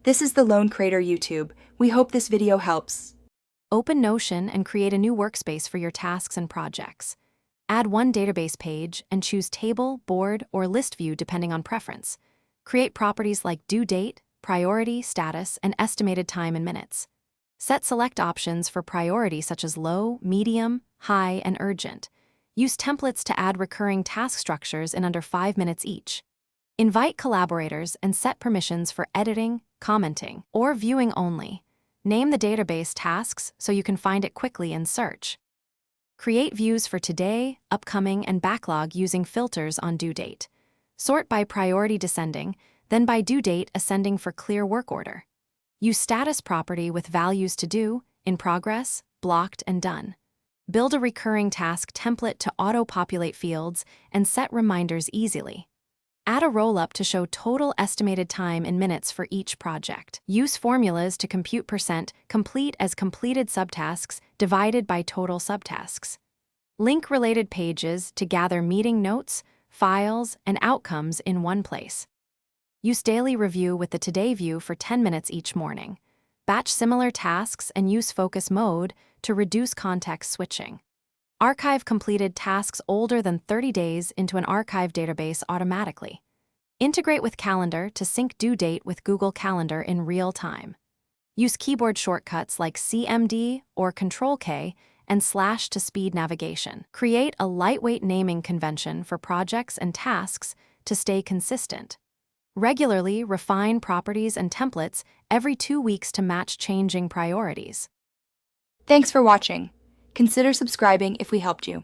This is the Lone Creator YouTube. We hope this video helps. Open Notion and create a new workspace for your tasks and projects. Add one database page and choose table, board, or list view depending on preference. Create properties like due date, priority, status, and estimated time in minutes. Set select options for priority such as low, medium, high, and urgent. Use templates to add recurring task structures in under 5 minutes each. Invite collaborators and set permissions for editing, commenting, or viewing only. Name the database tasks so you can find it quickly in search. Create views for today, upcoming, and backlog using filters on due date. Sort by priority descending, then by due date ascending for clear work order. Use status property with values to do, in progress, blocked, and done. Build a recurring task template to auto-populate fields and set reminders easily. Add a roll-up to show total estimated time in minutes for each project. Use formulas to compute percent complete as completed subtasks divided by total subtasks. Link related pages to gather meeting notes, files, and outcomes in one place. Use daily review with the Today view for 10 minutes each morning. Batch similar tasks and use focus mode to reduce context switching. Archive completed tasks older than 30 days into an archive database automatically. Integrate with Calendar to sync due date with Google Calendar in real time. Use keyboard shortcuts like CMD or Control-K and / to speed navigation. Create a lightweight naming convention for projects and tasks to stay consistent. Regularly refine properties and templates every 2 weeks to match changing priorities. Thanks for watching. Consider subscribing if we helped you.